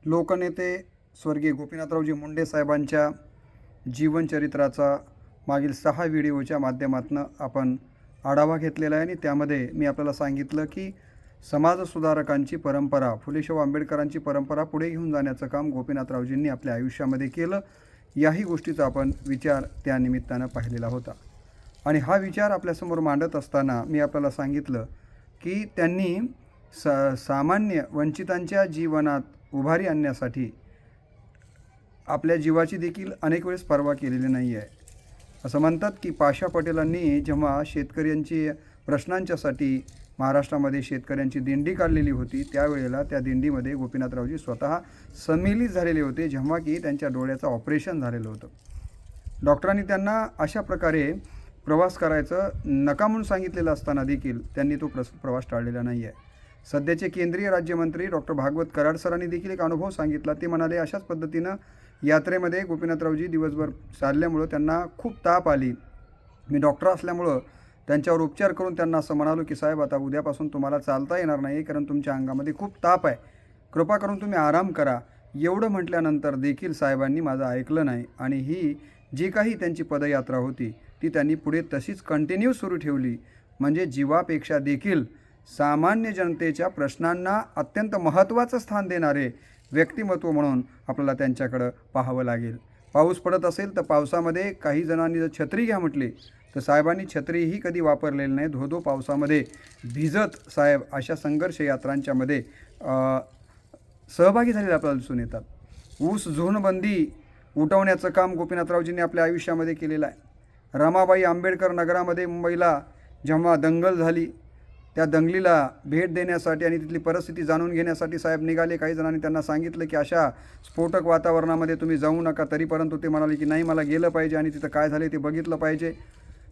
लोकनेते स्वर्गीय गोपीनाथरावजी मुंडे साहेबांच्या जीवनचरित्राचा मागील 6 व्हिडिओच्या माध्यमातून आपण आढावा घेतलेला आहे आणि त्यामध्ये मी आपल्याला सांगितलं की समाजसुधारकांची परंपरा, फुले शाहू आंबेडकरांची परंपरा पुढे घेऊन जाण्याचं काम गोपीनाथरावजींनी आपल्या आयुष्यामध्ये केलं. याही गोष्टीचा आपण विचार त्या निमित्तानं पाहिलेला होता आणि हा विचार आपल्यासमोर मांडत असताना मी आपल्याला सांगितलं की त्यांनी सामान्य वंचितांच्या जीवनात उभारी आणण्यासाठी आपल्या जीवाची देखील अनेक वेळेस पर्वा केलेली नाही आहे. असं म्हणतात की पाशा पटेलांनी जेव्हा शेतकऱ्यांची प्रश्नांच्यासाठी महाराष्ट्रामध्ये शेतकऱ्यांची दिंडी काढलेली होती, त्यावेळेला त्या दिंडीमध्ये गोपीनाथरावजी स्वतः सम्मिलित झालेले होते, जेव्हा की त्यांच्या डोळ्याचं ऑपरेशन झालेलं होतं. डॉक्टरांनी त्यांना अशा प्रकारे प्रवास करायचं नका म्हणून सांगितलेलं असताना देखील त्यांनी तो प्रवास टाळलेला नाही आहे. सध्याचे केंद्रीय राज्यमंत्री डॉक्टर भागवत कराड सरांनी देखील एक अनुभव सांगितला. ते म्हणाले, अशाच पद्धतीनं यात्रेमध्ये गोपीनाथरावजी दिवसभर चालल्यामुळं त्यांना खूप ताप आली. मी डॉक्टर असल्यामुळं त्यांच्यावर उपचार करून त्यांना असं म्हणालो की साहेब, आता उद्यापासून तुम्हाला चालता येणार नाही, कारण तुमच्या अंगामध्ये खूप ताप आहे, कृपा करून तुम्ही आराम करा. एवढं म्हटल्यानंतर देखील साहेबांनी माझं ऐकलं नाही आणि ही जी काही त्यांची पदयात्रा होती ती त्यांनी पुढे तशीच कंटिन्यू सुरू ठेवली. म्हणजे जीवापेक्षा देखील सामान्य जनतेच्या प्रश्नांना अत्यंत महत्त्वाचं स्थान देणारे व्यक्तिमत्व म्हणून आपल्याला त्यांच्याकडं पाहावं लागेल. पाऊस पडत असेल तर पावसामध्ये काही जणांनी जर छत्री घ्या म्हटली तर साहेबांनी छत्रीही कधी वापरलेली नाही. धोधो पावसामध्ये भिजत साहेब अशा संघर्ष यात्रांच्यामध्ये सहभागी झालेले आपल्याला दिसून येतात. ऊस झोनबंदी उठवण्याचं काम गोपीनाथरावजींनी आपल्या आयुष्यामध्ये केलेलं आहे. रमाबाई आंबेडकर नगरामध्ये मुंबईला जेव्हा दंगल झाली, त्या दंगलीला भेट देण्यासाठी आणि तिथली परिस्थिती जाणून घेण्यासाठी साहेब निघाले. काही जणांनी त्यांना सांगितलं की अशा स्फोटक वातावरणामध्ये तुम्ही जाऊ नका, तरी परंतु ते म्हणाले की नाही, मला गेलं पाहिजे आणि तिथं काय झाले ते बघितलं पाहिजे.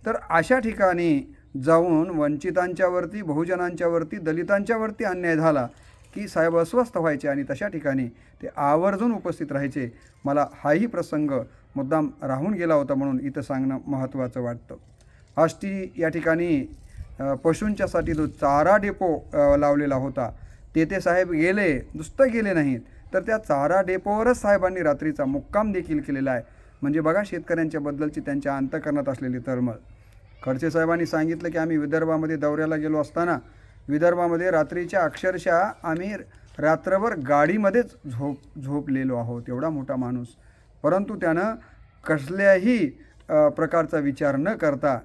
तर अशा ठिकाणी जाऊन वंचितांच्यावरती, बहुजनांच्यावरती, दलितांच्यावरती अन्याय झाला की साहेब अस्वस्थ व्हायचे आणि तशा ठिकाणी ते आवर्जून उपस्थित राहायचे. मला हाही प्रसंग मुद्दाम राहून गेला होता म्हणून इथं सांगणं महत्त्वाचं वाटतं. आष्टी या ठिकाणी पशूंच्यासाठी जो चारा डेपो लावलेला होता, तेथे साहेब गेले, नुसतं गेले नाहीत तर त्या चारा डेपोवरच साहेबांनी रात्रीचा मुक्काम देखील केलेला आहे. म्हणजे बघा शेतकऱ्यांच्याबद्दलची त्यांच्या अंतःकरणात असलेली तळमळ. खडसे साहेबांनी सांगितलं की आम्ही विदर्भामध्ये दौऱ्याला गेलो असताना विदर्भामध्ये रात्रीच्या अक्षरशः आम्ही रात्रभर गाडीमध्येच झोपलेलो आहोत. एवढा मोठा माणूस, परंतु त्यानं कसल्याही प्रकारचा विचार न करता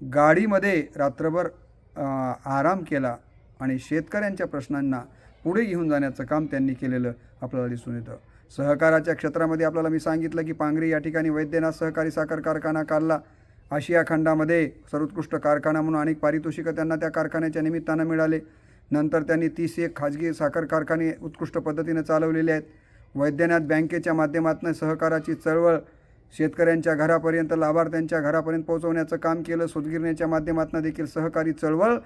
गाडीमध्ये रात्रभर आराम केला आणि शेतकऱ्यांच्या प्रश्नांना पुढे घेऊन जाण्याचं काम त्यांनी केलेलं आपल्याला दिसून येतं. सहकाराच्या क्षेत्रामध्ये आपल्याला मी सांगितलं की पांगरी या ठिकाणी वैद्यनाथ सहकारी साखर कारखाना काढला. आशिया खंडामध्ये सर्वोत्कृष्ट कारखाना म्हणून अनेक पारितोषिकं त्यांना त्या कारखान्याच्या निमित्तानं मिळाले. नंतर त्यांनी 31 खाजगी साखर कारखाने उत्कृष्ट पद्धतीने चालवलेले आहेत. वैद्यनाथ बँकेच्या माध्यमातून सहकाराची चळवळ शेतकऱ्यांच्या घरापर्यंत, लाभार्थ्यांच्या घरापर्यंत पोहोचवण्याचं काम केलं. सूतगिरणीच्या माध्यमातून देखील सहकारी चळवळ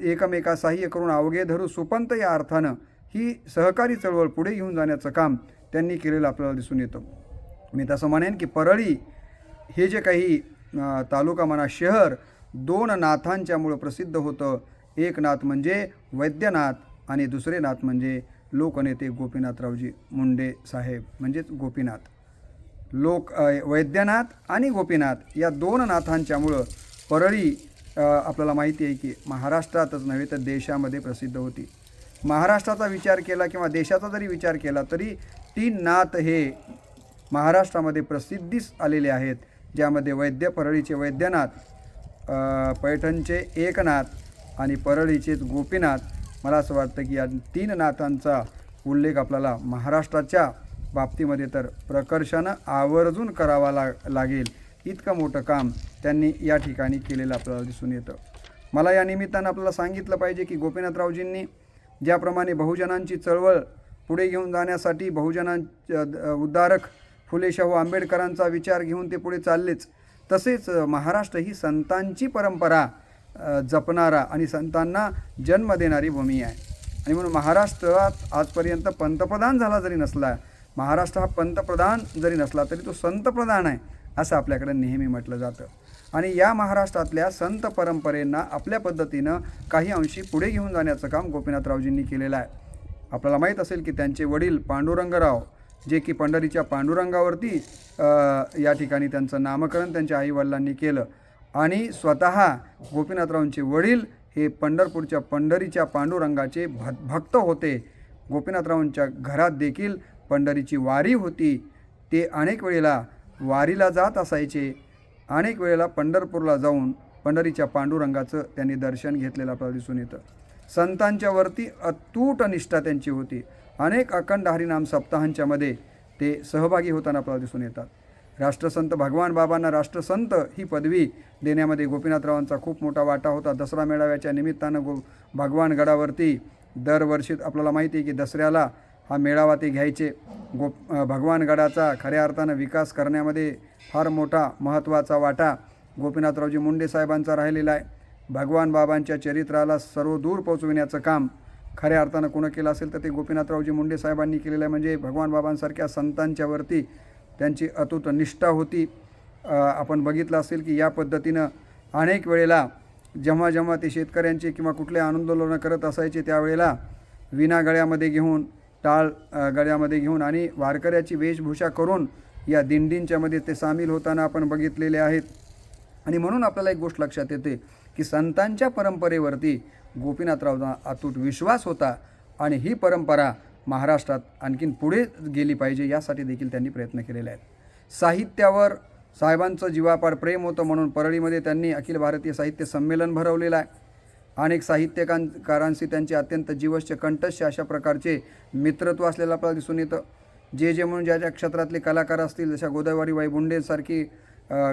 एकमेका सहाय्य करून अवघे धरू सुपंत या अर्थानं ही सहकारी चळवळ पुढे घेऊन जाण्याचं काम त्यांनी केलेलं आपल्याला दिसून येतं. मी तसं म्हणेन की परळी हे जे काही तालुका म्हणा, शहर 2 नाथांच्यामुळं प्रसिद्ध होतं. एक नाथ म्हणजे वैद्यनाथ आणि दुसरे नाथ म्हणजे लोकनेते गोपीनाथरावजी मुंडे साहेब, म्हणजेच गोपीनाथ. वैद्यनाथ आणि गोपीनाथ या 2 नाथांच्यामुळं परळी आपल्याला माहिती आहे की महाराष्ट्रातच नव्हे तर देशामध्ये प्रसिद्ध होती. महाराष्ट्राचा विचार केला किंवा देशाचा जरी विचार केला तरी 3 नाथ हे महाराष्ट्रामध्ये प्रसिद्धीस आलेले आहेत, ज्यामध्ये परळीचे वैद्यनाथ, पैठणचे एकनाथ आणि परळीचेच गोपीनाथ. मला असं वाटतं की या 3 नाथांचा उल्लेख आपल्याला महाराष्ट्राच्या बाबतीमध्ये तर प्रकर्षानं आवर्जून करावा लागेल. इतकं मोठं काम त्यांनी या ठिकाणी केलेलं आपल्याला दिसून येतं. मला या निमित्तानं आपल्याला सांगितलं पाहिजे की गोपीनाथरावजींनी ज्याप्रमाणे बहुजनांची चळवळ पुढे घेऊन जाण्यासाठी उद्धारक फुले शाहू आंबेडकरांचा विचार घेऊन ते पुढे चाललेच, तसेच महाराष्ट्र ही संतांची परंपरा जपणारा आणि संतांना जन्म देणारी भूमी आहे. आणि म्हणून महाराष्ट्रात आजपर्यंत पंतप्रधान झाला जरी नसला, महाराष्ट्र हा पंतप्रधान जरी नसला तरी तो संतप्रधान आहे असं आपल्याकडे नेहमी म्हटलं जातं. आणि या महाराष्ट्रातल्या संत परंपरेंना आपल्या पद्धतीनं काही अंशी पुढे घेऊन जाण्याचं काम गोपीनाथरावजींनी केलेलं आहे. आपल्याला माहीत असेल की त्यांचे वडील पांडुरंगराव, जे की पंढरीच्या पांडुरंगावरती या ठिकाणी त्यांचं नामकरण त्यांच्या आईवडिलांनी केलं आणि स्वतः गोपीनाथरावांचे वडील हे पंढरपूरच्या पंढरीच्या पांडुरंगाचे भक्त होते. गोपीनाथरावांच्या घरात देखील पंढरीची वारी होती. ते अनेक वेळेला वारीला जात असायचे. अनेक वेळेला पंढरपूरला जाऊन पंढरीच्या पांडुरंगाचं त्यांनी दर्शन घेतलेलं आपल्याला दिसून येतं. संतांच्या वरती अतूट निष्ठा त्यांची होती. अनेक अखंड हरिनाम सप्ताहांच्यामध्ये ते सहभागी होताना आपल्याला दिसून येतात. राष्ट्रसंत भगवान बाबांना राष्ट्रसंत ही पदवी देण्यामध्ये गोपीनाथरावांचा खूप मोठा वाटा होता. दसरा मेळाव्याच्या निमित्तानं भगवान गडावरती दरवर्षी आपल्याला माहिती आहे की दसऱ्याला हा मेळावा ते घ्यायचे. भगवान गडाचा खऱ्या अर्थानं विकास करण्यामध्ये फार मोठा महत्त्वाचा वाटा गोपीनाथरावजी मुंडे साहेबांचा राहिलेला आहे. भगवान बाबांच्या चरित्राला सर्वदूर पोचविण्याचं काम खऱ्या अर्थानं कोणं केलं असेल तर ते गोपीनाथरावजी मुंडे साहेबांनी केलेलं आहे. म्हणजे भगवान बाबांसारख्या संतांच्या वरती त्यांची अतूट निष्ठा होती. आपण बघितलं असेल की या पद्धतीनं अनेक वेळेला जेव्हा जेव्हा ते शेतकऱ्यांचे किंवा कुठले आंदोलनं करत असायचे त्यावेळेला विना गळ्यामध्ये घेऊन, टाळ गळ्यामध्ये घेऊन आणि वारकऱ्याची वेशभूषा करून या दिंडींच्यामध्ये ते सामील होताना आपण बघितलेले आहेत. आणि म्हणून आपल्याला एक गोष्ट लक्षात येते की संतांच्या परंपरेवरती गोपीनाथरावांचा अतूट विश्वास होता आणि ही परंपरा महाराष्ट्रात आणखीन पुढे गेली पाहिजे यासाठी देखील त्यांनी प्रयत्न केलेले आहेत. साहित्यावर साहेबांचं जीवापाड प्रेम होतं म्हणून परळीमध्ये त्यांनी अखिल भारतीय साहित्य संमेलन भरवलेलं आहे. अनेक साहित्यकारांशी त्यांचे अत्यंत जीवस्य कंठस्य अशा प्रकारचे मित्रत्व असलेलं आपल्याला दिसून येतं. जे म्हणून ज्या क्षेत्रातले कलाकार असतील, जशा गोदावरीबाई बुंडेसारखी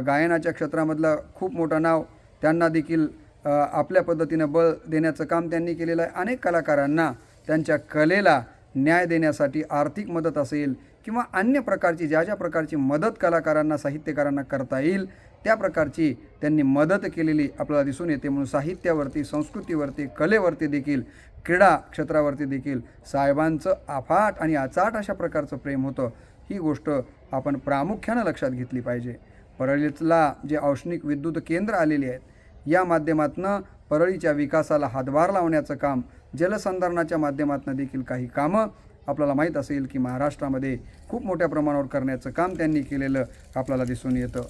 गायनाच्या क्षेत्रामधलं खूप मोठं नाव, त्यांना देखील आपल्या पद्धतीनं बळ देण्याचं काम त्यांनी केलेलं आहे. अनेक कलाकारांना त्यांच्या कलेला न्याय देण्यासाठी आर्थिक मदत असेल किंवा अन्य प्रकारची ज्या प्रकारची मदत कलाकारांना, साहित्यकारांना करता येईल त्या प्रकारची त्यांनी मदत केलेली आपल्याला दिसून येते. म्हणून साहित्यावरती, संस्कृतीवरती, कलेवरती देखील, क्रीडा क्षेत्रावरती देखील साहेबांचं अफाट आणि अचाट अशा प्रकारचं प्रेम होतं. ही गोष्ट आपण प्रामुख्यानं लक्षात घेतली पाहिजे. परळीतला जे औष्णिक विद्युत केंद्र आलेली आहेत या माध्यमातून परळीच्या विकासाला हातभार लावण्याचं काम, जलसंधारणाच्या माध्यमातून देखील काही कामं आपल्याला माहीत असेल की महाराष्ट्रामध्ये खूप मोठ्या प्रमाणावर करण्याचं काम त्यांनी केलेलं आपल्याला दिसून येतं.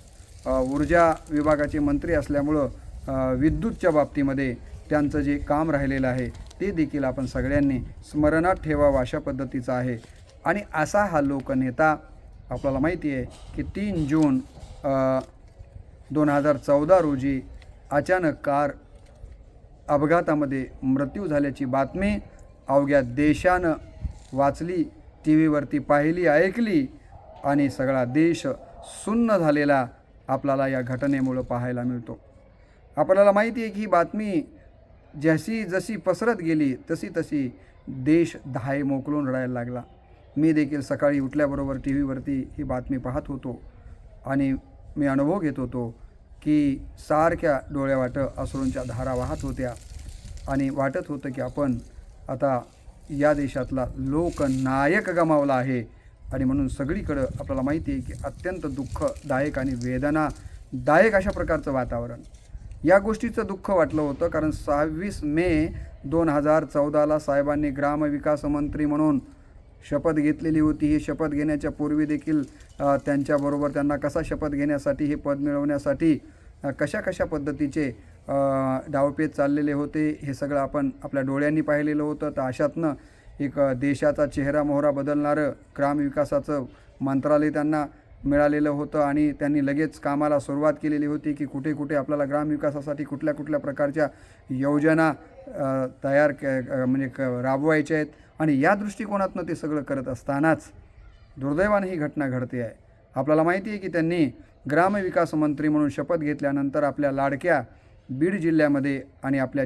ऊर्जा विभागाचे मंत्री असल्यामुळं विद्युतच्या बाबतीमध्ये त्यांचं जे काम राहिलेलं आहे ते देखील आपण सगळ्यांनी स्मरणात ठेवावं अशा पद्धतीचं आहे. आणि असा हा लोकनेता आपल्याला माहिती आहे की 3 जून 2014 रोजी अचानक कार अपघातामध्ये मृत्यू झाल्याची बातमी अवघ्या देशानं वाचली, टी व्हीवरती पाहिली, ऐकली आणि सगळा देश सुन्न झालेला आपल्याला या घटनेमुळं पाहायला मिळतो. आपल्याला माहिती आहे की ही बातमी जशी पसरत गेली तशी देश धाय मोकळून रडायला लागला. मी देखील सकाळी उठल्याबरोबर टी व्हीवरती ही बातमी पाहत होतो आणि मी अनुभव घेत होतो की सारख्या डोळ्यावाटं अश्रूंच्या धारा वाहत होत्या आणि वाटत होतं की आपण आता या देशातला लोकनायक गमावला आहे. आणि म्हणून सगळीकडं आपल्याला माहिती आहे की अत्यंत दुःखदायक आणि वेदनादायक अशा प्रकारचं वातावरण. या गोष्टीचं दुःख वाटलं होतं कारण 26 मे 2014ला साहेबांनी ग्रामविकास मंत्री म्हणून शपथ घेतलेली होती. ही शपथ घेण्याच्या पूर्वी देखील त्यांच्याबरोबर त्यांना कसा शपथ घेण्यासाठी, हे पद मिळवण्यासाठी कशा पद्धतीचे डावपेच चाललेले होते हे सगळं आपण आपल्या डोळ्यांनी पाहिलेलं होतं. तर अशातनं एक देशाचा चेहरा मोहरा बदलणारं ग्रामविकासाचं मंत्रालय त्यांना मिळालेलं होतं आणि त्यांनी लगेच कामाला सुरुवात केलेली होती की कुठे आपल्याला ग्रामविकासासाठी कुठल्या प्रकारच्या योजना तयार राबवायच्या आहेत. आणि या दृष्टिकोनातनं ते सगळं करत असतानाच दुर्दैवानं ही घटना घडते आहे. आपल्याला माहिती आहे की त्यांनी ग्रामविकास मंत्री म्हणून शपथ घेतल्यानंतर आपल्या लाडक्या बीड जिल्ह्यामध्ये आणि आपल्या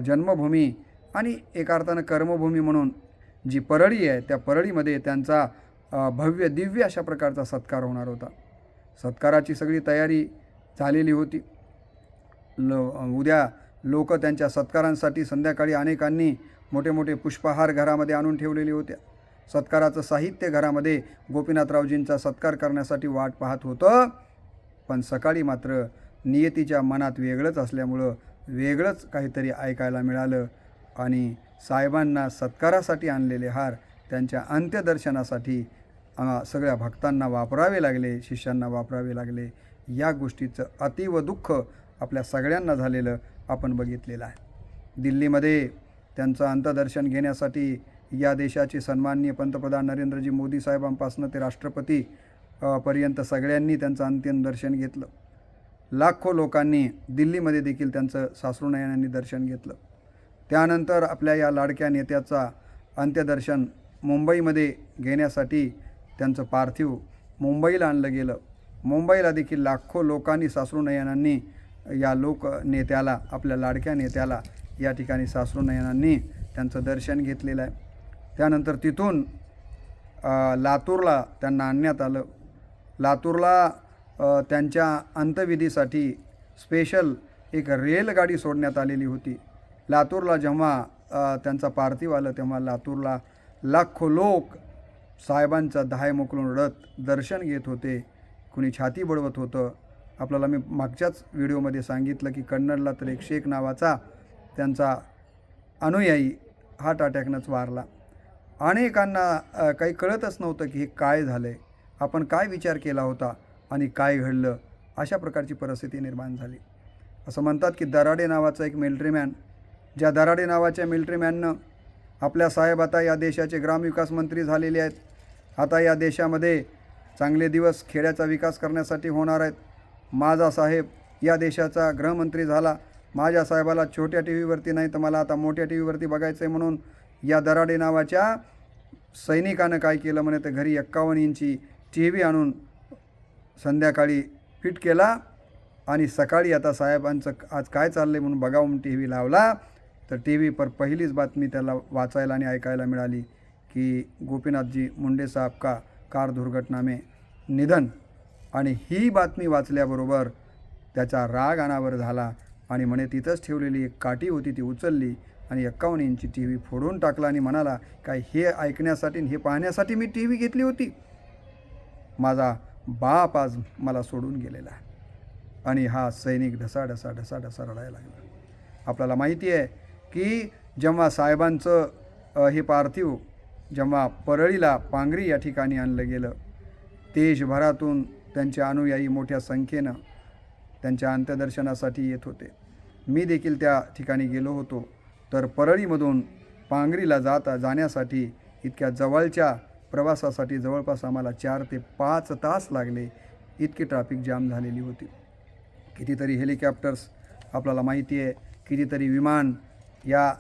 जन्मभूमी आणि एका अर्थानं कर्मभूमी म्हणून जी परळी आहे त्या परळीमध्ये त्यांचा भव्य दिव्य अशा प्रकारचा सत्कार होणार होता. सत्काराची सगळी तयारी झालेली होती. उद्या लोक त्यांच्या सत्कारांसाठी संध्याकाळी अनेकांनी मोठे पुष्पहार घरामध्ये आणून ठेवलेले होते. सत्काराचं साहित्य घरामध्ये गोपीनाथरावजींचा सत्कार करण्यासाठी वाट पाहत होतं. पण सकाळी मात्र नियतीच्या मनात वेगळंच असल्यामुळं वेगळंच काहीतरी ऐकायला मिळालं आणि साहेबांना सत्कारासाठी आणलेले हार त्यांच्या अंत्यदर्शनासाठी सगळ्या भक्तांना वापरावे लागले, शिष्यांना वापरावे लागले. या गोष्टीचं अतीव दुःख आपल्या सगळ्यांना झालेलं आपण बघितलेलं आहे. दिल्लीमध्ये त्यांचं अंत्यदर्शन घेण्यासाठी या देशाचे सन्माननीय पंतप्रधान नरेंद्रजी मोदी साहेबांपासून ते राष्ट्रपती पर्यंत सगळ्यांनी त्यांचं अंतिम दर्शन घेतलं. लाखो लोकांनी दिल्लीमध्ये देखील त्यांचं साश्रुनयनांनी दर्शन घेतलं. त्यानंतर आपल्या या लाडक्या नेत्याचा अंत्यदर्शन मुंबईमध्ये घेण्यासाठी त्यांचं पार्थिव मुंबईला आणलं गेलं. मुंबईला देखील लाखो लोकांनी साश्रुनयनांनी या नेत्याला, आपल्या लाडक्या नेत्याला या ठिकाणी साश्रुनयनांनी त्यांचं दर्शन घेतलेलं आहे. त्यानंतर तिथून लातूरला त्यांना आणण्यात आलं. लातूरला त्यांच्या अंत्यविधीसाठी स्पेशल एक रेलगाडी सोडण्यात आलेली होती. लातूरला जेव्हा त्यांचा पार्थिव आलं तेव्हा लातूरला लाखो लोक साहेबांचा दहाय मोकलून रडत दर्शन घेत होते. कुणी छाती बडवत होतं. आपल्याला मी मागच्याच व्हिडिओमध्ये सांगितलं की कन्नडला तर एक शेख नावाचा त्यांचा अनुयायी हार्ट अटॅकनंच वारला. अनेकांना काही कळतच नव्हतं की हे काय झालं आहे, आपण काय विचार केला होता आणि काय घडलं. अशा प्रकारची परिस्थिती निर्माण झाली. असं म्हणतात की दराडे नावाचा एक मिलिटरीमॅन, ज्या दराडे नावाच्या मिलिटरीमॅननं आपल्या साहेब आता या देशाचे ग्रामविकास मंत्री झालेले आहेत. आता या देशामध्ये चांगले दिवस खेड्याचा विकास करण्यासाठी होणार आहेत. माझा साहेब या देशाचा गृहमंत्री झाला. माझ्या साहेबाला छोट्या टी व्हीवरती नाही तर मला आता मोठ्या टी व्हीवरती बघायचं आहे म्हणून या दराडे नावाच्या सैनिकानं काय केलं म्हणे तर घरी 51 इंची टी व्ही आणून संध्याकाळी फिट केला आणि सकाळी आता साहेबांचं आज काय चाललं आहे म्हणून बघावून टी व्ही लावला तर टी व्ही पर पहिलीच बातमी त्याला वाचायला आणि ऐकायला मिळाली की गोपीनाथजी मुंडे साहब का कार दुर्घटना में निधन. आणि ही बातमी वाचल्याबरोबर त्याचा राग अनावर झाला आणि म्हणे तिथंच ठेवलेली एक काठी होती ती उचलली आणि 51 इंची टी व्ही फोडून टाकला आणि म्हणाला काय हे ऐकण्यासाठी हे पाहण्यासाठी मी टी व्ही घेतली होती. माझा बाप आज मला सोडून गेलेला आहे. आणि हा सैनिक ढसा ढसा ढसा ढसा रडायला लागला. आपल्याला माहिती आहे की जेव्हा साहेबांचं हे पार्थिव जेव्हा परळीला पांगरी या ठिकाणी आणलं गेलं, देशभरातून त्यांचे अनुयायी मोठ्या संख्येनं त्यांच्या अंत्यदर्शनासाठी येत होते. मी देखील त्या ठिकाणी गेलो होतो. तर परळीमधून पांगरीला जाण्यासाठी इतक्या जवळच्या प्रवासासाठी जवळपास आम्हाला 4 ते 5 तास लागले. इतकी ट्रॅफिक जाम झालेली होती. कितीतरी हेलिकॉप्टर्स आपल्याला माहिती आहे, कितीतरी विमान या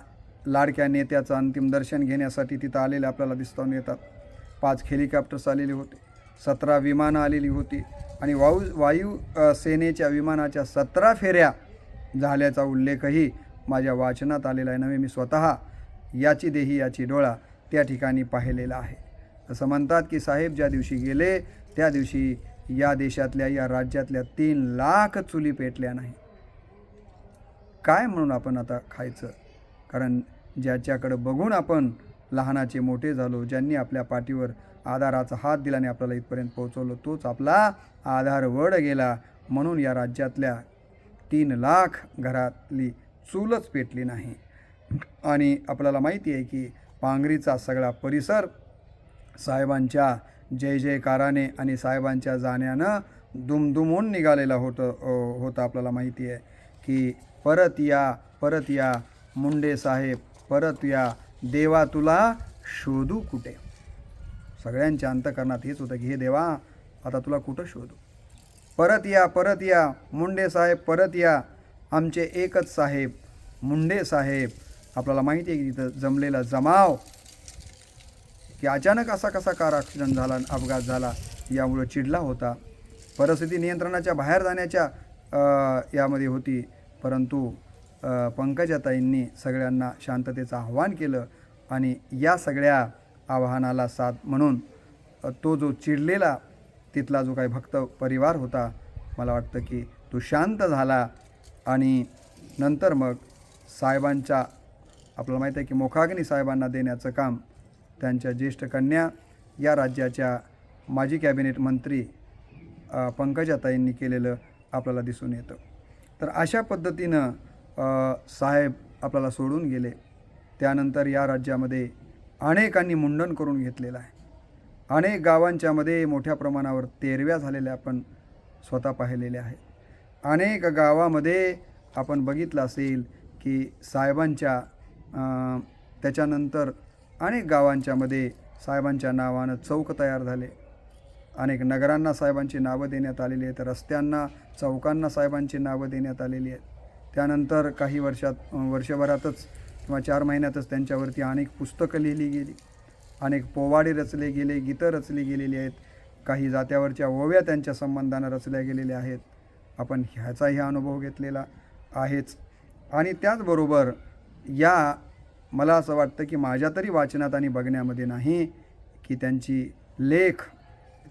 लाडक्या नेत्याचं अंतिम दर्शन घेण्यासाठी तिथं आलेले आपल्याला दिसून येतात. 5 हेलिकॉप्टर्स आलेले होते, 17 विमानं आलेली होती आणि वायू सेनेच्या विमानाच्या 17 फेऱ्या झाल्याचा उल्लेखही माझ्या वाचनात आलेला आहे. नव्हे मी स्वतः याची देही याची डोळा त्या ठिकाणी पाहिलेला आहे. असं म्हणतात की साहेब ज्या दिवशी गेले त्या दिवशी या देशातल्या या राज्यातल्या 3 लाख चुली पेटल्या नाही. काय म्हणून आपण आता खायचं? कारण ज्याच्याकडं बघून आपण लहानाचे मोठे झालो, ज्यांनी आपल्या पाठीवर आधाराचा हात दिला आणि आपल्याला इथपर्यंत पोहोचवलं, तोच आपला आधार वड गेला. म्हणून या राज्यातल्या 3 लाख घरातली चूलच पेटली नाही. आणि आपल्याला माहिती आहे की पांगरीचा सगळा परिसर साहेबांच्या जय जयकाराने आणि साहेबांच्या जाण्यानं दुमदुमून निघालेला होता. आपल्याला माहिती आहे की परत या मुंडे साहेब, परत या देवा तुला शोधू कुठे. सगळ्यांच्या अंतकरणात हेच होतं की हे देवा आता तुला कुठं शोधू. परत या मुंडे साहेब, परत या आमचे एकच साहेब मुंडे साहेब. आपल्याला माहिती आहे की तिथं जमलेला जमाव की अचानक असा कसा कार ॲक्सिडेंट झाला, अपघात झाला यामुळे चिडला होता. परिस्थिती नियंत्रणाच्या बाहेर जाण्याच्या यामध्ये होती. परंतु पंकजाताईंनी सगळ्यांना शांततेचं आव्हान केलं आणि या सगळ्या आव्हानाला साथ म्हणून तो जो चिडलेला तिथला जो काही भक्त परिवार होता, मला वाटतं की तो शांत झाला. आणि नंतर मग साहेबांच्या आपल्याला माहीत आहे की मोखाग्नी साहेबांना देण्याचं काम त्यांच्या ज्येष्ठ कन्या या राज्याच्या माजी कॅबिनेट मंत्री पंकजाताईंनी केलेलं आपल्याला दिसून येतं. तर अशा पद्धतीनं साहेब आपल्याला सोडून गेले. त्यानंतर या राज्यामध्ये अनेकांनी मुंडन करून घेतलेलं आहे. अनेक गावांच्यामध्ये मोठ्या प्रमाणावर तेरव्या झालेल्या आपण स्वतः पाहिलेल्या आहेत. अनेक गावामध्ये आपण बघितलं असेल की साहेबांच्या त्याच्यानंतर अनेक गावांच्यामध्ये साहेबांच्या नावानं चौक तयार झाले. अनेक नगरांना साहेबांची नावं देण्यात आलेली आहेत. रस्त्यांना, चौकांना साहेबांची नावं देण्यात आलेली आहेत. त्यानंतर काही वर्षभरातच किंवा 4 महिन्यातच त्यांच्यावरती अनेक पुस्तकं लिहिली गेली, अनेक पोवाडे रचले गेले, गीतं रचली गेलेली आहेत. काही जात्यावरच्या ओव्या त्यांच्या संबंधानं रचल्या गेलेल्या आहेत. आपण ह्याचाही अनुभव घेतलेला आहेच. आणि त्याचबरोबर या मला असं वाटतं की माझ्या तरी वाचनात आणि बघण्यामध्ये नाही की त्यांची लेख,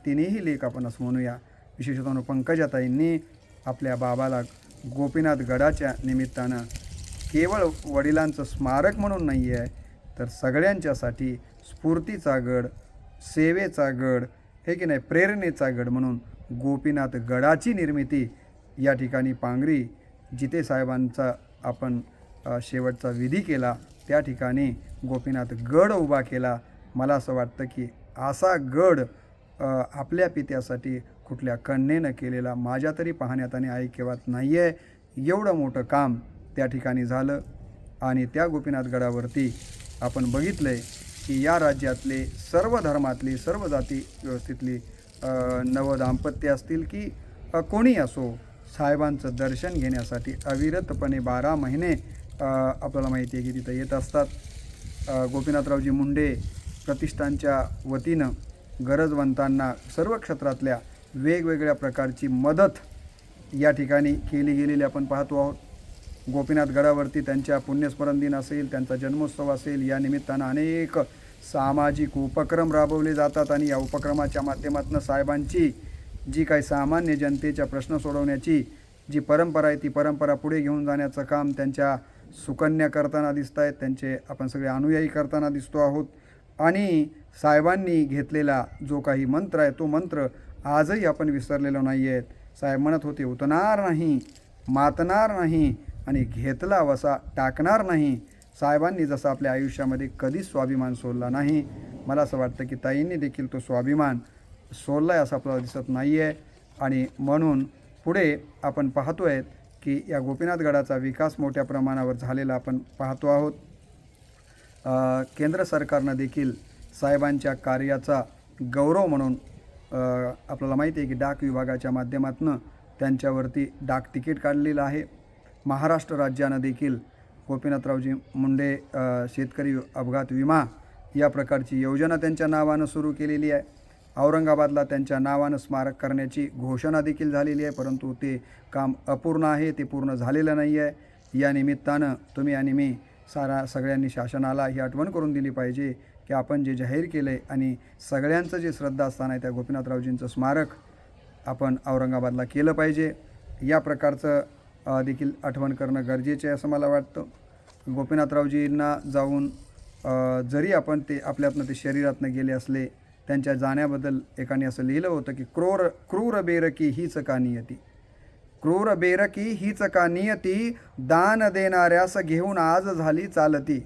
तिन्ही लेख आपण असं म्हणूया, विशेषतः पंकजाताईंनी आपल्या बाबाला गोपीनाथ गडाच्या निमित्तानं केवळ वडिलांचं स्मारक म्हणून नाही आहे, तर सगळ्यांच्यासाठी स्फूर्तीचा गड, सेवेचा गड, हे की नाही, प्रेरणेचा गड म्हणून गोपीनाथ गडाची निर्मिती या ठिकाणी पांगरी, जिथे साहेबांचा आपण शेवटचा विधी केला त्या ठिकाणी गोपीनाथ गड उभा केला. मला असं वाटतं की असा गड आपल्या पित्यासाठी कुठल्या कन्येनं केलेला माझ्या तरी पाहण्यात आणि ऐकिवात नाही आहे. एवढं मोठं काम त्या ठिकाणी झालं. आणि त्या गोपीनाथ गडावरती आपण बघितलं आहे की या राज्यातले सर्व धर्मातली, सर्व जाती व्यवस्थेतली नवदाम्पत्य असतील की कोणी असो, साहेबांचं दर्शन घेण्यासाठी अविरतपणे 12 महिने आपल्याला माहिती आहे की तिथं येत असतात. गोपीनाथरावजी मुंडे प्रतिष्ठानच्या वतीनं गरजवंतांना सर्व क्षेत्रातल्या वेगवेगळ्या प्रकारची मदत या ठिकाणी केली गेलेली आपण पाहतो आहोत. गोपीनाथ गडावरती त्यांच्या पुण्यस्मरण दिन असेल, त्यांचा जन्मोत्सव असेल, या निमित्तानं अनेक सामाजिक उपक्रम राबवले जातात. आणि या उपक्रमाच्या माध्यमातून साहेबांची जी काही सामान्य जनतेच्या प्रश्न सोडवण्याची जी परंपरा आहे, ती परंपरा पुढे घेऊन जाण्याचं काम त्यांच्या सुकन्या करताना दिसत आहेत, त्यांचे आपण सगळे अनुयायी करताना दिसतो आहोत. आणि साहेबांनी घेतलेला जो काही मंत्र आहे, तो मंत्र आजही आपण विसरलेलो नाही आहेत. साहेब म्हणत होते, उतणार नाही, मातणार नाही आणि घेतला वसा टाकणार नाही. साहेबांनी जसं आपल्या आयुष्यामध्ये कधीच स्वाभिमान सोडला नाही. मला असं वाटतं की ताईंनी देखील तो स्वाभिमान सोडला आहे असं आपल्याला दिसत नाही आहे. आणि म्हणून पुढे आपण पाहतो आहेत की या गोपीनाथ गडाचा विकास मोठ्या प्रमाणावर झालेला आपण पाहतो आहोत. केंद्र सरकारनं देखील साहेबांच्या कार्याचा गौरव म्हणून आपल्याला माहिती आहे की डाक विभागाच्या माध्यमातून त्यांच्यावरती डाक तिकीट काढलेलं आहे. महाराष्ट्र राज्यानं देखील गोपीनाथरावजी मुंडे शेतकरी अपघात विमा या प्रकारची योजना त्यांच्या नावानं सुरू केलेली आहे. औरंगाबादला त्यांच्या नावानं स्मारक करण्याची घोषणा देखील झालेली आहे, परंतु ते काम अपूर्ण आहे, ते पूर्ण झालेलं नाही आहे. या निमित्तानं तुम्ही आणि मी सगळ्यांनी शासनाला ही आठवण करून दिली पाहिजे की आपण जे जाहीर केलं आहे आणि सगळ्यांचं जे श्रद्धास्थान आहे त्या गोपीनाथरावजींचं स्मारक आपण औरंगाबादला केलं पाहिजे. या प्रकारचं देखील आठवण करणं गरजेचं आहे असं मला वाटतं. गोपीनाथरावजींना जाऊन जरी आपण ते आपल्यातनं ते शरीरातनं गेले असले, त्यांच्या जाण्याबद्दल एकाने असं लिहिलं होतं की क्रूर बेरकी हीच का नियती, क्रूर बेरकी हीच का नियती, दान देणाऱ्यास घेऊन आज झाली चालती,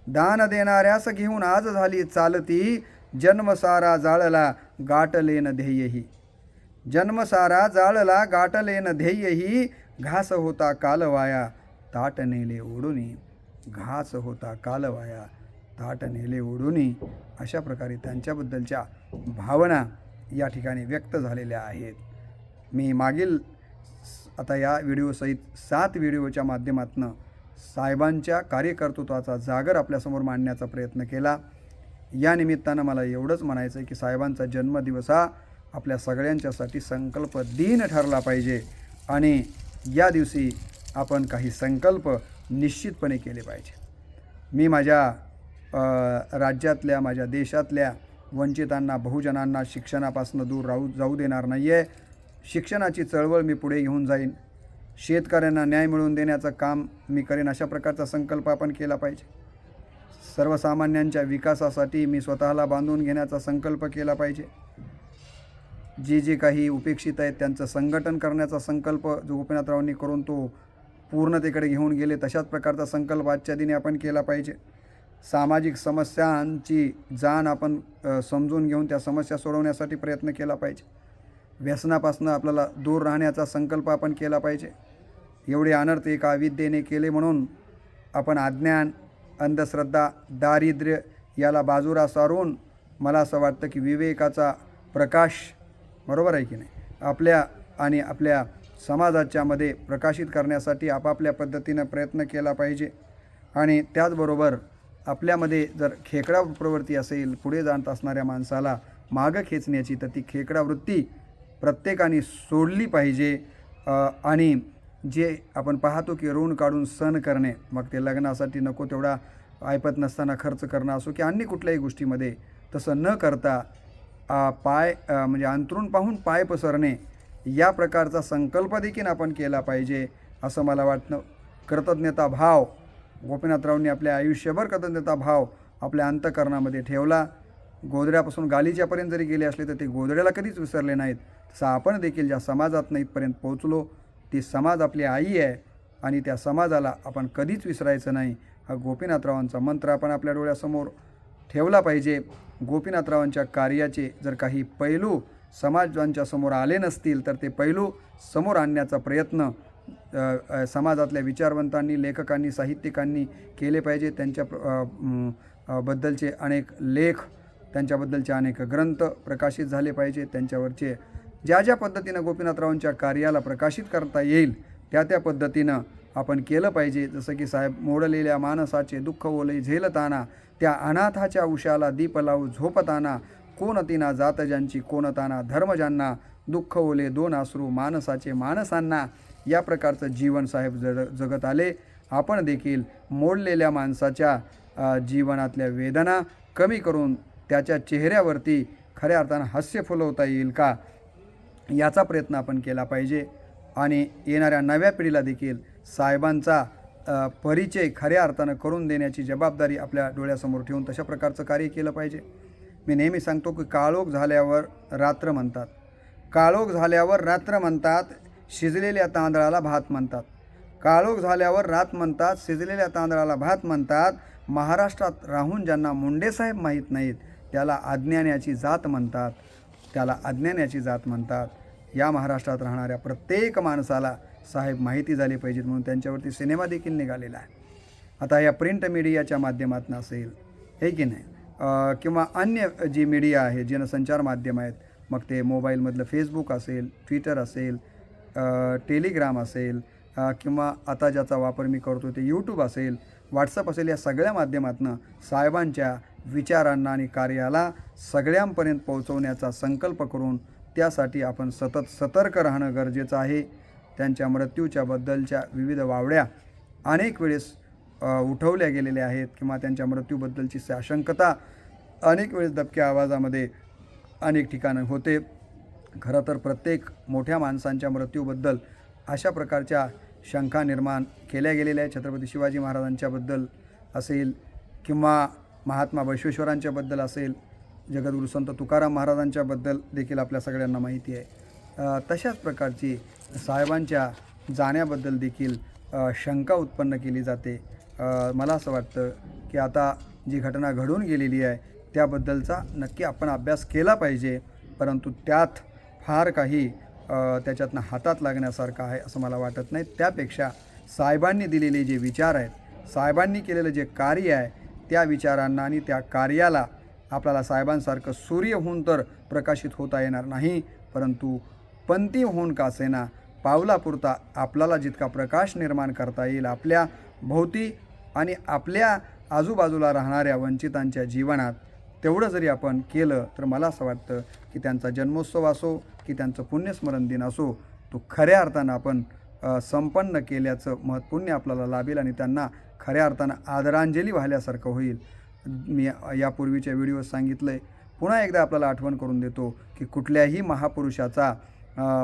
दान देणाऱ्यास घेऊन आज झाली चालती, जन्मसारा जाळला गाठलेन ध्येयही, जन्मसारा जाळला गाठलेन ध्येयही, घास होता कालवाया ताट नेले ओढुनी, घास होता कालवाया ताट नेले ओढुनी. अशा प्रकारे त्यांच्याबद्दलच्या भावना या ठिकाणी व्यक्त झालेल्या आहेत. मी मागील आता या व्हिडिओसहित 7 व्हिडिओच्या माध्यमातून साहेबांच्या कार्यकर्तृत्वाचा जागर आपल्यासमोर मांडण्याचा प्रयत्न केला. या निमित्तानं मला एवढंच म्हणायचं आहे की साहेबांचा जन्मदिवस हा आपल्या सगळ्यांच्यासाठी संकल्प दिन ठरला पाहिजे आणि या दिवशी आपण काही संकल्प निश्चितपणे केले पाहिजे. मी माझ्या राज्यातल्या, माझ्या देशातल्या वंचितांना, बहुजनांना शिक्षणापासून दूर जाऊ देणार नाही आहे. शिक्षणाची चळवळ मी पुढे घेऊन जाईन. शेतकऱ्यांना न्याय मिळवून देण्याचं काम मी करेन, अशा प्रकारचा संकल्प आपण केला पाहिजे. सर्वसामान्यांच्या विकासासाठी मी स्वतःला बांधून घेण्याचा संकल्प केला पाहिजे. जे काही उपेक्षित आहेत त्यांचं संघटन करण्याचा संकल्प जो गोपीनाथरावांनी करून तो पूर्णतेकडे घेऊन गेले, तशाच प्रकारचा संकल्प आजच्या दिनी आपण केला पाहिजे. सामाजिक समस्यांची जाण आपण समजून घेऊन त्या समस्या सोडवण्यासाठी प्रयत्न केला पाहिजे. व्यसनापासून आपल्याला दूर राहण्याचा संकल्प आपण केला पाहिजे. एवढे अनर्थ एका अविद्येने केले म्हणून आपण अज्ञान, अंधश्रद्धा, दारिद्र्य याला बाजूला सारून मला असं वाटतं की विवेकाचा प्रकाश, बरोबर आहे की नाही, आपल्या आणि आपल्या समाजाच्यामध्ये प्रकाशित करण्यासाठी आपापल्या पद्धतीनं प्रयत्न केला पाहिजे. आणि त्याचबरोबर आपल्यामध्ये जर खेकडा प्रवृत्ती असेल, पुढे जात असणाऱ्या माणसाला मागं खेचण्याची, तर ती खेकडा वृत्ती प्रत्येकाने सोडली पाहिजे. आणि जे आपण पाहतो की ऋण काढून सण करणे, मग ते लग्नासाठी नको तेवढा ऐपत नसताना खर्च करणं असो की अन्य कुठल्याही गोष्टीमध्ये, तसं न करता म्हणजे अंथरूण पाहून पाय पसरणे या प्रकारचा संकल्प देखील आपण केला पाहिजे असं मला वाटतं. कृतज्ञता भाव, गोपीनाथरावांनी आपल्या आयुष्यभर कृतज्ञता भाव आपल्या अंतःकरणामध्ये ठेवला. गोधड्यापासून गालिच्यापर्यंत जरी गेले असले तर ते गोधड्याला कधीच विसरले नाहीत. तसं आपण देखील ज्या समाजातनं इथपर्यंत पोहोचलो, ती समाज आपली आई आहे आणि त्या समाजाला आपण कधीच विसरायचं नाही. हा गोपीनाथरावांचा मंत्र आपण आपल्या डोळ्यासमोर ठेवला पाहिजे. गोपीनाथरावांच्या कार्याचे जर काही पैलू समाजांच्या समोर आले नसतील तर ते पैलू समोर आणण्याचा प्रयत्न समाजातल्या विचारवंतांनी, लेखकांनी, साहित्यिकांनी केले पाहिजे. त्यांच्या बद्दलचे अनेक लेख, त्यांच्याबद्दलचे अनेक ग्रंथ प्रकाशित झाले पाहिजे. त्यांच्यावरचे ज्या पद्धतीनं गोपीनाथरावांच्या कार्याला प्रकाशित करता येईल त्या पद्धतीनं आपण केलं पाहिजे. जसं की साहेब, मोडलेल्या मानसाचे दुःख ओले झेलताना, त्या अनाथाच्या उशाला दीप लावू झोपताना, कोण तिना जात ज्यांची कोणताना, धर्म ज्यांना दुःख ओले दोन अश्रू मानसाचे माणसांना, या प्रकारचं जीवन साहेब जगत आले. आपण देखील मोडलेल्या माणसाच्या जीवनातल्या वेदना कमी करून त्याच्या चेहऱ्यावरती खऱ्या अर्थानं हास्य फुलवता येईल का याचा प्रयत्न आपण केला पाहिजे. आणि येणाऱ्या नव्या पिढीला देखील साहेबांचा परिचय खऱ्या अर्थानं करून देण्याची जबाबदारी आपल्या डोळ्यासमोर ठेवून तशा प्रकारचं कार्य केलं पाहिजे. मी नेहमी सांगतो की काळोख झाल्यावर रात्र म्हणतात, काळोख झाल्यावर रात्र म्हणतात, शिजलेल्या तांदळाला भात म्हणतात. काळोख झाल्यावर रात म्हणतात, शिजलेल्या तांदळाला भात म्हणतात. महाराष्ट्रात राहून ज्यांना मुंडेसाहेब माहीत नाहीत त्याला अज्ञानाची जात म्हणतात, त्याला अज्ञानाची जात म्हणतात. या महाराष्ट्रात राहणाऱ्या प्रत्येक माणसाला साहेब माहिती झाली पाहिजेत म्हणून त्यांच्यावरती सिनेमा देखील निघालेला आहे. आता या प्रिंट मीडियाच्या माध्यमातून असेल, हे की नाही, किंवा अन्य जी मीडिया आहे, जनसंचार माध्यम आहेत, मग ते मोबाईलमधलं फेसबुक असेल, ट्विटर असेल, टेलिग्राम असेल, किंवा आता ज्याचा वापर मी करतो ते यूट्यूब असेल, व्हॉट्सअप असेल, या सगळ्या माध्यमातून साहेबांच्या विचारांना आणि कार्याला सगळ्यांपर्यंत पोहोचवण्याचा संकल्प करून त्यासाठी आपण सतत सतर्क राहणं गरजेचं आहे. त्यांच्या मृत्यूच्या बद्दलच्या विविध वावड्या अनेक वेळेस उठवल्या गेलेल्या आहेत किंवा त्यांच्या मृत्यूबद्दलची आशंकता अनेक वेळेस दबक्या आवाजामध्ये अनेक ठिकाणं होते. खरं तर प्रत्येक मोठ्या माणसांच्या मृत्यूबद्दल अशा प्रकारच्या शंका निर्माण केल्या गेलेल्या आहेत. छत्रपती शिवाजी महाराजांच्याबद्दल असेल किंवा महात्मा बसवेश्वरांच्याबद्दल असेल, जगद्गुरू संत तुकाराम महाराजांच्याबद्दल देखील आपल्या सगळ्यांना माहिती आहे. तशाच प्रकारची साहेबांच्या जाण्याबद्दल देखील शंका उत्पन्न केली जाते. मला असं वाटतं की आता जी घटना घडून गेलेली आहे त्याबद्दलचा नक्की आपण अभ्यास केला पाहिजे, परंतु त्यात फार काही त्याच्यातनं हातात लागण्यासारखं आहे असं मला वाटत नाही. त्यापेक्षा साहेबांनी दिलेले जे विचार आहेत, साहेबांनी केलेलं जे कार्य आहे, त्या विचारांना आणि त्या कार्याला आपल्याला साहेबांसारखं सूर्य होऊन तर प्रकाशित होता येणार नाही, परंतु पंथी होऊन का असेना पावलापुरता आपल्याला जितका प्रकाश निर्माण करता येईल आपल्या भोवती आणि आपल्या आजूबाजूला राहणाऱ्या वंचितांच्या जीवनात, तेवढं जरी आपण केलं तर मला असं वाटतं की त्यांचा जन्मोत्सव असो की त्यांचं पुण्यस्मरण दिन असो, तो खऱ्या अर्थानं आपण संपन्न केल्याचं महत्पुण्य आपल्याला लाभेल आणि त्यांना खऱ्या अर्थानं आदरांजली वाहिल्यासारखं होईल. मी यापूर्वीच्या व्हिडिओत सांगितलं आहे, पुन्हा एकदा आपल्याला आठवण करून देतो की कुठल्याही महापुरुषाचा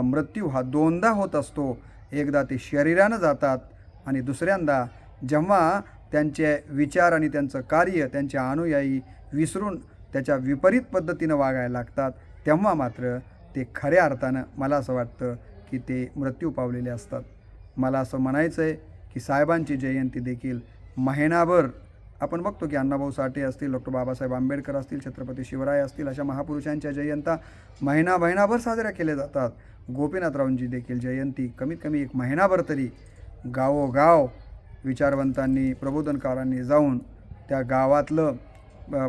मृत्यू हा दोनदा होत असतो. एकदा ते शरीरानं जातात आणि दुसऱ्यांदा जेव्हा त्यांचे विचार आणि त्यांचं कार्य त्यांच्या अनुयायी विसरून त्याच्या विपरीत पद्धतीनं वागायला लागतात, तेव्हा मात्र ते खऱ्या अर्थानं मला असं वाटतं की ते मृत्यू पावलेले असतात. मला असं म्हणायचं आहे की साहेबांची जयंती देखील महिनाभर आपण बघतो की अण्णाभाऊ साठे असतील, डॉक्टर बाबासाहेब आंबेडकर असतील, छत्रपती शिवराय असतील, अशा महापुरुषांच्या जयंत्या महिनाभर साजऱ्या केल्या जातात. गोपीनाथरावांची देखील जयंती कमीत कमी एक महिनाभर तरी गावोगाव विचारवंतांनी, प्रबोधनकारांनी जाऊन त्या गावातलं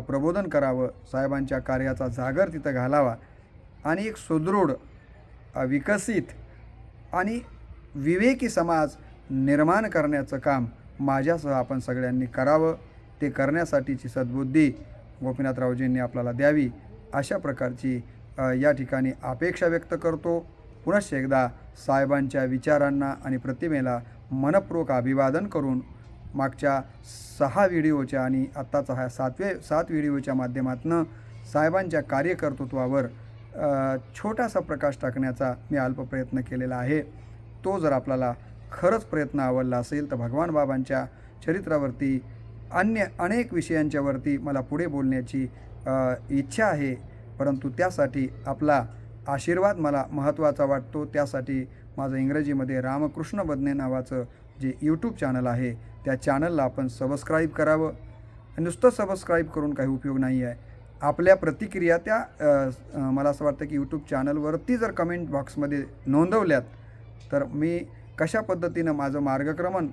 प्रबोधन करावं, साहेबांच्या कार्याचा जागर तिथं घालावा आणि एक सुदृढ, विकसित आणि विवेकी समाज निर्माण करण्याचं काम माझ्यासह आपण सगळ्यांनी करावं. ते करण्यासाठीची सद्बुद्धी गोपीनाथरावजींनी आपल्याला द्यावी, अशा प्रकारची या ठिकाणी अपेक्षा व्यक्त करतो. पुनश्च एकदा साहेबांच्या विचारांना आणि प्रतिमेला मनपूर्वक अभिवादन करून मागच्या 6 व्हिडिओच्या आणि आत्ताचा हा 7 व्हिडिओच्या माध्यमातून साहेबांच्या कार्यकर्तृत्वावर छोटासा प्रकाश टाकण्याचा मी अल्प प्रयत्न केलेला आहे. तो जर आपल्याला खरंच प्रयत्न आवडला असेल तर भगवान बाबांच्या चरित्रावरती, अन्य अनेक विषयांच्यावरती मला पुढे बोलण्याची इच्छा आहे, परंतु त्यासाठी आपला आशीर्वाद मला महत्त्वाचा वाटतो. त्यासाठी माझं इंग्रजीमध्ये रामकृष्ण बदने नावाचं जे यूट्यूब चॅनल आहे, त्या चॅनलला आपण सबस्क्राईब करावं. नुसतं सबस्क्राईब करून काही उपयोग नाही आहे. आपल्या प्रतिक्रिया त्या मला असं वाटतं की यूट्यूब चॅनलवरती जर कमेंट बॉक्समध्ये नोंदवल्यात तर मी कशा पद्धतीनं माझं मार्गक्रमण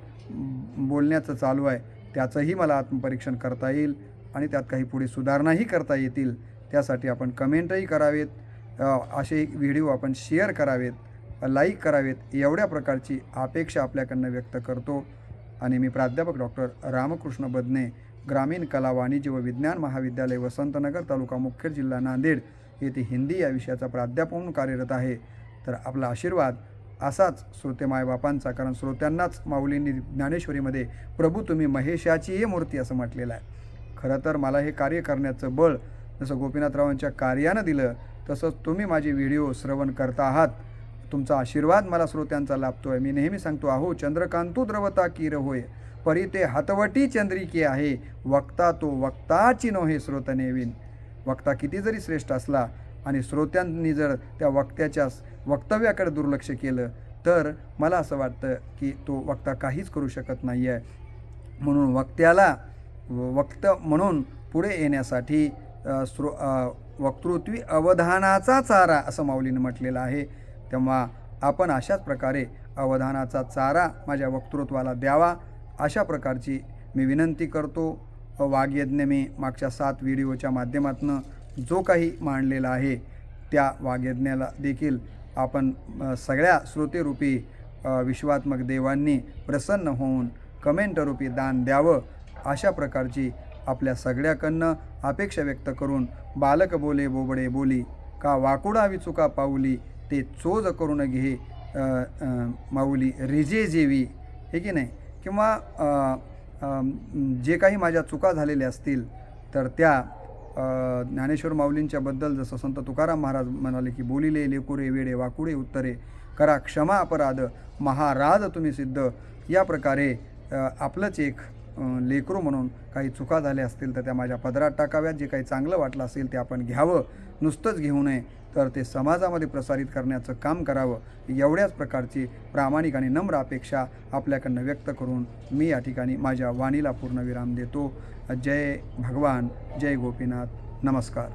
बोलण्याचं चालू आहे त्याचंही मला आत्मपरीक्षण करता येईल आणि त्यात काही पुढे सुधारणाही करता येतील. त्यासाठी आपण कमेंटही करावेत, असे व्हिडिओ आपण शेअर करावेत, लाईक करावेत, एवढ्या प्रकारची अपेक्षा आपल्याकडनं व्यक्त करतो. आणि मी प्राध्यापक डॉक्टर रामकृष्ण बदने, ग्रामीण कला, वाणिज्य व विज्ञान महाविद्यालय, वसंतनगर, तालुका मुखेड, जिल्हा नांदेड येथे हिंदी या विषयाचा प्राध्यापक म्हणून कार्यरत आहे. तर आपला आशीर्वाद असाच श्रोते मायबापांचा, कारण श्रोत्यांनाच माऊलींनी ज्ञानेश्वरीमध्ये प्रभू तुम्ही महेशाची ये मूर्ती असं म्हटलेलं आहे. खरं तर मला हे कार्य करण्याचं बळ जसं गोपीनाथरावांच्या कार्यानं दिलं, तसंच तुम्ही माझे व्हिडिओ श्रवण करता आहात. तुमचा आशीर्वाद मला श्रोत्यांचा लाभतो आहे. मी नेहमी सांगतो, अहो चंद्रकांतू द्रवता कीर होय, परी ते हातवटी चंद्रिके आहे, वक्ता तो वक्ताची नोहे श्रोत नेवीन. वक्ता किती जरी श्रेष्ठ असला आणि श्रोत्यांनी जर त्या वक्त्याच्या वक्तव्याकडे दुर्लक्ष केलं तर मला असं वाटतं की तो वक्ता काहीच करू शकत नाही आहे. म्हणून वक्त्याला वक्त म्हणून पुढे येण्यासाठी वक्तृत्वी अवधानाचा चारा असं माऊलीनं म्हटलेलं आहे. तेव्हा आपण अशाच प्रकारे अवधानाचा चारा माझ्या वक्तृत्वाला द्यावा, अशा प्रकारची मी विनंती करतो. वाग्यज्ञ मी मागच्या 7 व्हिडिओच्या माध्यमातून जो काही मांडलेला आहे त्या वाग्यज्ञाला देखील आपण सगळ्या श्रोतेरूपी विश्वात्मक देवांनी प्रसन्न होऊन कमेंटरूपी दान द्यावं, अशा प्रकारची आपल्या सगळ्याकडनं अपेक्षा व्यक्त करून, बालक बोले बोबडे बोली, का वाकुडावी चुका पाऊली, ते चोज करून घे माऊली रिजे जेवी, हे की नाही, किंवा जे काही माझ्या चुका झालेल्या असतील तर त्या ज्ञानेश्वर माऊलींच्याबद्दल जसं संत तुकाराम महाराज म्हणाले की बोलिले लेकुरे वेडे वाकुडे उत्तरे, करा क्षमा अपराध महाराज तुम्ही सिद्ध. या प्रकारे आपलंच एक लेकरू म्हणून काही चुका झाल्या असतील तर त्या माझ्या पदरात टाकाव्यात. जे काही चांगलं वाटलं असेल ते आपण घ्यावं, नुसतंच घेऊ नये, तर ते समाजामध्ये प्रसारित करण्याचं काम करावं. एवढ्याच प्रकारची प्रामाणिक आणि नम्र अपेक्षा आपल्याकडनं व्यक्त करून मी या ठिकाणी माझ्या वाणीला पूर्णविराम देतो. जय भगवान, जय गोपीनाथ, नमस्कार.